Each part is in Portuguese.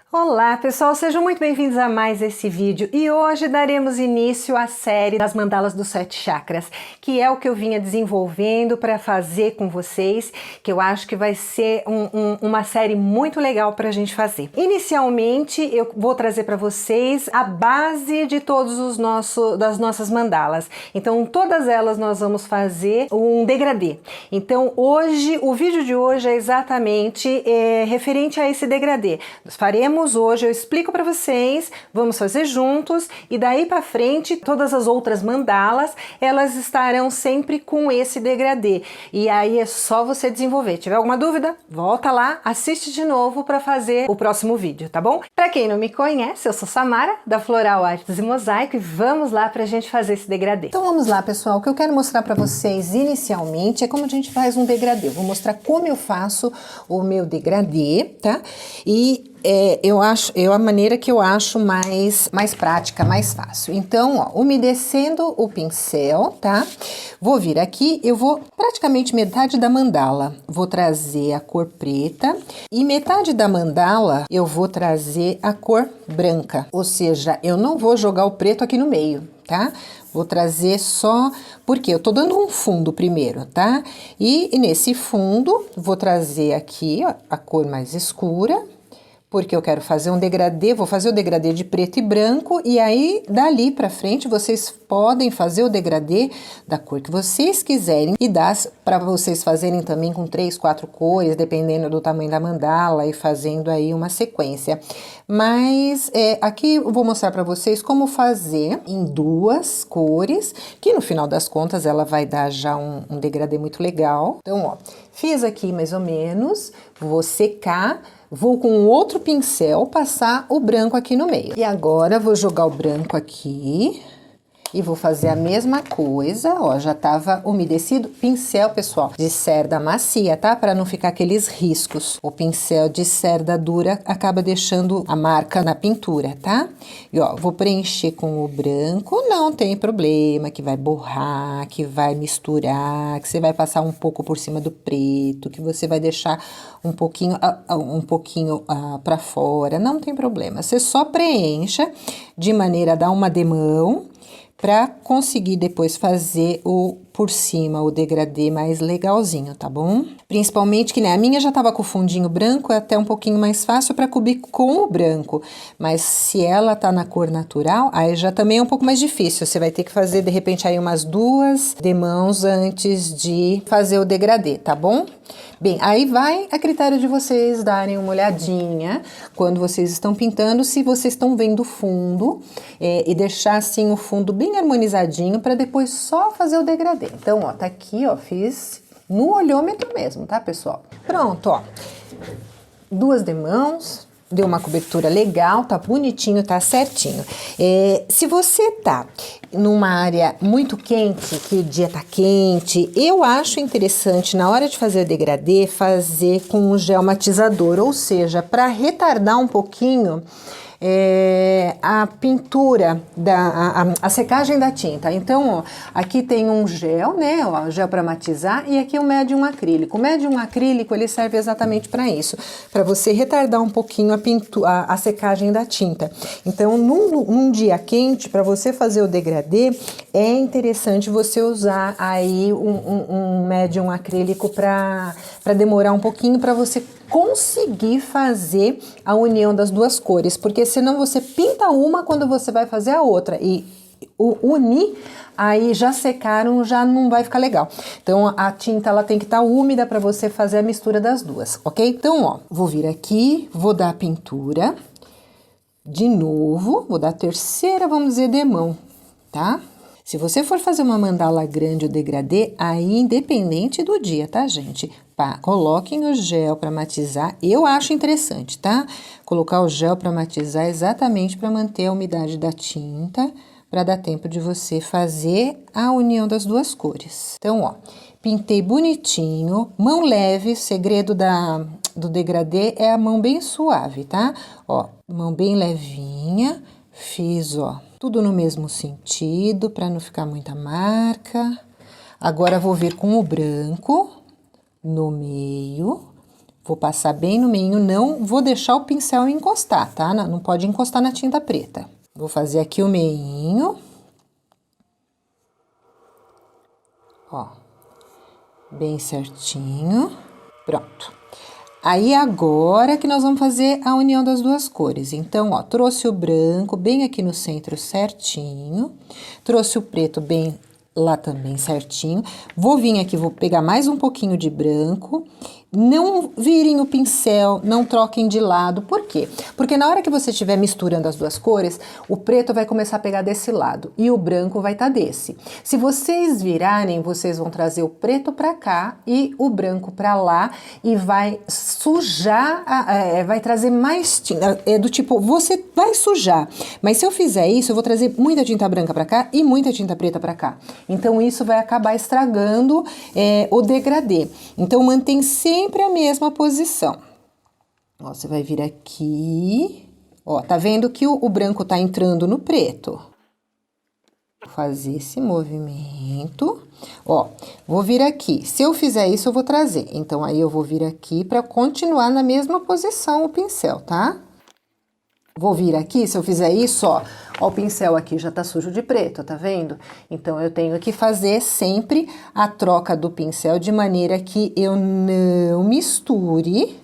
Olá pessoal, sejam muito bem-vindos a mais esse vídeo e hoje daremos início à série das mandalas dos 7 chakras, que é o que eu vinha desenvolvendo para fazer com vocês, que eu acho que vai ser uma série muito legal para a gente fazer. Inicialmente eu vou trazer para vocês a base de todos os das nossas mandalas, então todas elas nós vamos fazer um degradê. Então hoje, o vídeo de hoje é exatamente referente a esse degradê. Nós faremos hoje, eu explico para vocês, vamos fazer juntos e daí para frente todas as outras mandalas, elas estarão sempre com esse degradê. E aí é só você desenvolver. Tiver alguma dúvida? Volta lá, assiste de novo para fazer o próximo vídeo, tá bom? Para quem não me conhece, eu sou Samara, da Floral Artes e Mosaico e vamos lá pra gente fazer esse degradê. Então vamos lá, pessoal, o que eu quero mostrar para vocês inicialmente é como a gente faz um degradê. Eu vou mostrar como eu faço o meu degradê, tá? E a maneira que eu acho mais prática, mais fácil. Então, ó, umedecendo o pincel, tá? Vou vir aqui, eu vou praticamente metade da mandala. Vou trazer a cor preta e metade da mandala eu vou trazer a cor branca. Ou seja, eu não vou jogar o preto aqui no meio, tá? Vou trazer só, porque eu tô dando um fundo primeiro, tá? E nesse fundo, vou trazer aqui, ó, a cor mais escura, porque eu quero fazer um degradê, vou fazer o degradê de preto e branco, e aí, dali pra frente, vocês podem fazer o degradê da cor que vocês quiserem, e dá para vocês fazerem também com 3, 4 cores, dependendo do tamanho da mandala, e fazendo aí uma sequência. Mas, aqui eu vou mostrar pra vocês como fazer em 2 cores, que no final das contas, ela vai dar já um degradê muito legal. Então, ó, fiz aqui mais ou menos, vou secar. Vou com outro pincel passar o branco aqui no meio. E agora vou jogar o branco aqui e vou fazer a mesma coisa, ó, já tava umedecido. Pincel, pessoal, de cerda macia, tá? Para não ficar aqueles riscos. O pincel de cerda dura acaba deixando a marca na pintura, tá? E ó, vou preencher com o branco, não tem problema, que vai borrar, que vai misturar, que você vai passar um pouco por cima do preto, que você vai deixar um pouquinho para fora, não tem problema. Você só preencha de maneira a dar uma demão, para conseguir depois fazer por cima o degradê mais legalzinho, tá bom? Principalmente que, né, a minha já tava com o fundinho branco, é até um pouquinho mais fácil para cobrir com o branco. Mas se ela tá na cor natural, aí já também é um pouco mais difícil. Você vai ter que fazer, de repente, aí umas 2 demãos antes de fazer o degradê, tá bom? Bem, aí vai a critério de vocês darem uma olhadinha quando vocês estão pintando, se vocês estão vendo o fundo e deixar assim o fundo bem harmonizadinho para depois só fazer o degradê. Então, ó, tá aqui, ó, fiz no olhômetro mesmo, tá, pessoal? Pronto, ó, 2 demãos. Deu uma cobertura legal, tá bonitinho, tá certinho. Se você tá numa área muito quente, que o dia tá quente, eu acho interessante, na hora de fazer o degradê, fazer com o gel matizador, ou seja, para retardar um pouquinho a pintura, a secagem da tinta. Então, ó, aqui tem um gel, né, ó, gel para matizar, e aqui o médium acrílico. O médium acrílico, ele serve exatamente para isso, para você retardar um pouquinho a secagem da tinta. Então, num dia quente, para você fazer o degradê, é interessante você usar aí um médium acrílico para demorar um pouquinho, para você conseguir fazer a união das 2 cores, porque senão você pinta uma quando você vai fazer a outra e unir, aí já secaram, já não vai ficar legal. Então a tinta ela tem que estar úmida para você fazer a mistura das 2, ok? Então, ó, vou vir aqui, vou dar a pintura de novo, vou dar a terceira, vamos dizer, demão, tá? Se você for fazer uma mandala grande ou degradê, aí independente do dia, tá, gente? Coloquem o gel para matizar, eu acho interessante, tá? Colocar o gel para matizar exatamente para manter a umidade da tinta, para dar tempo de você fazer a união das 2 cores. Então, ó, pintei bonitinho, mão leve, o segredo do degradê é a mão bem suave, tá? Ó, mão bem levinha, fiz, ó, tudo no mesmo sentido, para não ficar muita marca. Agora, vou vir com o branco no meio, Vou passar bem no meio, não vou deixar o pincel encostar, tá? Não pode encostar na tinta preta. Vou fazer aqui o meinho. Ó, bem certinho. Pronto. Aí, agora que nós vamos fazer a união das duas cores. Então, ó, trouxe o branco bem aqui no centro certinho. Trouxe o preto bem lá também certinho. Vou vir aqui, vou pegar mais um pouquinho de branco. Não virem o pincel, não troquem de lado. Por quê? Porque na hora que você estiver misturando as duas cores, o preto vai começar a pegar desse lado e o branco vai estar desse. Se vocês virarem, vocês vão trazer o preto pra cá e o branco pra lá e vai sujar, vai trazer mais tinta. É do tipo, você vai sujar. Mas se eu fizer isso, eu vou trazer muita tinta branca pra cá e muita tinta preta pra cá. Então, isso vai acabar estragando o degradê. Então, mantém sempre a mesma posição. Ó, você vai vir aqui. Ó, tá vendo que o branco tá entrando no preto? Vou fazer esse movimento. Ó, vou vir aqui. Se eu fizer isso, eu vou trazer. Então, aí eu vou vir aqui pra continuar na mesma posição o pincel, tá? Vou vir aqui, se eu fizer isso, ó, o pincel aqui já tá sujo de preto, tá vendo? Então, eu tenho que fazer sempre a troca do pincel de maneira que eu não misture.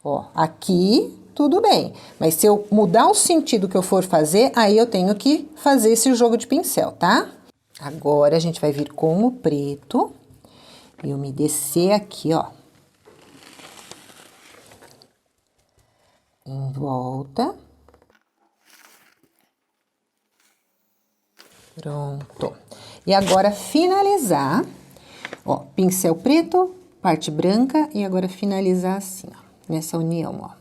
Ó, aqui, tudo bem. Mas se eu mudar o sentido que eu for fazer, aí eu tenho que fazer esse jogo de pincel, tá? Agora, a gente vai vir com o preto e umedecer aqui, ó. Em volta. Pronto. E agora, finalizar, ó, pincel preto, parte branca, e agora finalizar assim, ó, nessa união, ó.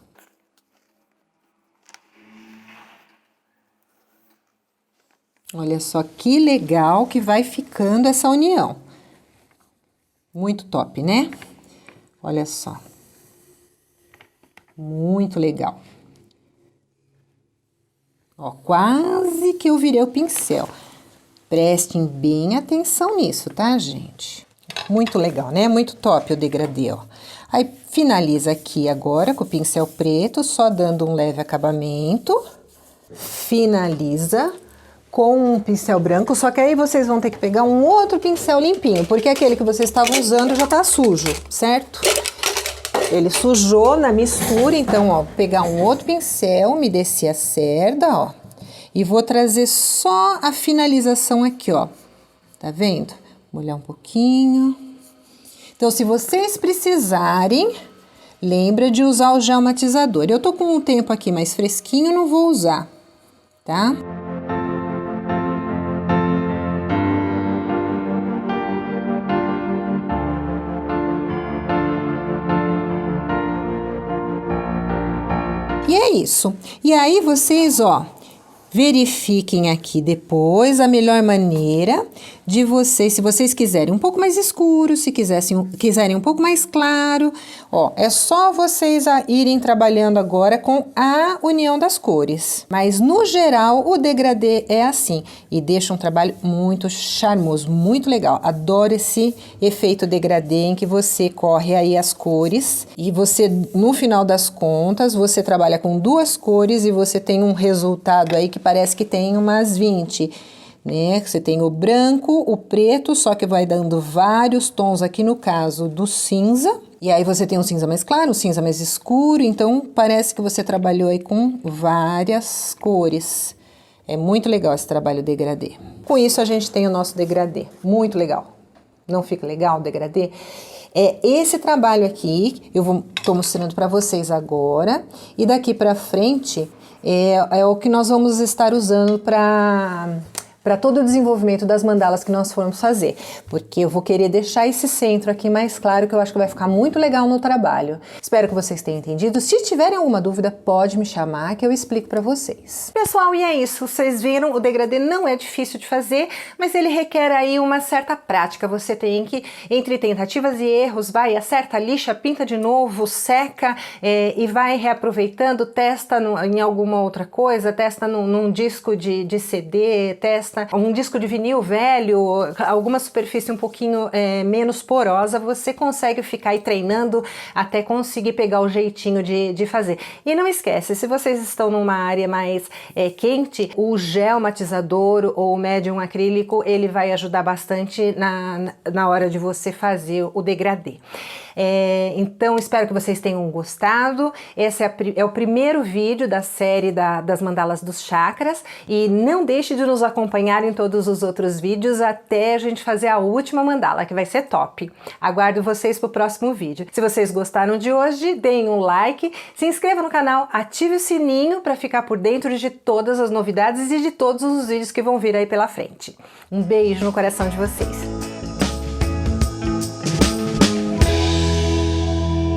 Olha só que legal que vai ficando essa união. Muito top, né? Olha só. Muito legal. Ó, quase que eu virei o pincel. Prestem bem atenção nisso, tá, gente? Muito legal, né? Muito top o degradê, ó. Aí, finaliza aqui agora com o pincel preto, só dando um leve acabamento. Finaliza com um pincel branco, só que aí vocês vão ter que pegar um outro pincel limpinho, porque aquele que vocês estavam usando já tá sujo, certo? Ele sujou na mistura, então, ó, pegar um outro pincel, umedecer a cerda, ó. E vou trazer só a finalização aqui, ó. Tá vendo? Molhar um pouquinho. Então, se vocês precisarem, lembra de usar o gel matizador. Eu tô com um tempo aqui mais fresquinho, não vou usar, tá? E é isso. E aí, vocês, ó, verifiquem aqui depois a melhor maneira de vocês, se vocês quiserem um pouco mais escuro, se quiserem um pouco mais claro, ó, é só vocês irem trabalhando agora com a união das cores. Mas, no geral, o degradê é assim e deixa um trabalho muito charmoso, muito legal. Adoro esse efeito degradê em que você corre aí as cores e você, no final das contas, você trabalha com duas cores e você tem um resultado aí que parece que tem umas 20, né? Você tem o branco, o preto, só que vai dando vários tons aqui no caso do cinza. E aí você tem um cinza mais claro, um cinza mais escuro, então parece que você trabalhou aí com várias cores. É muito legal esse trabalho degradê. Com isso a gente tem o nosso degradê, muito legal. Não fica legal o degradê? É esse trabalho aqui, tô mostrando para vocês agora, e daqui para frente é o que nós vamos estar usando para todo o desenvolvimento das mandalas que nós formos fazer, porque eu vou querer deixar esse centro aqui mais claro, que eu acho que vai ficar muito legal no trabalho. Espero que vocês tenham entendido. Se tiverem alguma dúvida, pode me chamar que eu explico para vocês. Pessoal, e é isso. Vocês viram, o degradê não é difícil de fazer, mas ele requer aí uma certa prática. Você tem que, entre tentativas e erros, vai, acerta, lixa, pinta de novo, seca e vai reaproveitando, testa em alguma outra coisa, testa num disco de CD, testa gosta, um disco de vinil velho, alguma superfície um pouquinho menos porosa, você consegue ficar aí treinando até conseguir pegar o jeitinho de fazer. E não esquece, se vocês estão numa área mais quente, o gel matizador ou o médium acrílico, ele vai ajudar bastante na hora de você fazer o degradê. Então espero que vocês tenham gostado. Esse é o primeiro vídeo da série das mandalas dos chakras, e não deixe de nos acompanhar em todos os outros vídeos até a gente fazer a última mandala, que vai ser top. Aguardo vocês para o próximo vídeo. Se vocês gostaram de hoje, deem um like, se inscreva no canal, ative o sininho para ficar por dentro de todas as novidades e de todos os vídeos que vão vir aí pela frente. Um beijo no coração de vocês.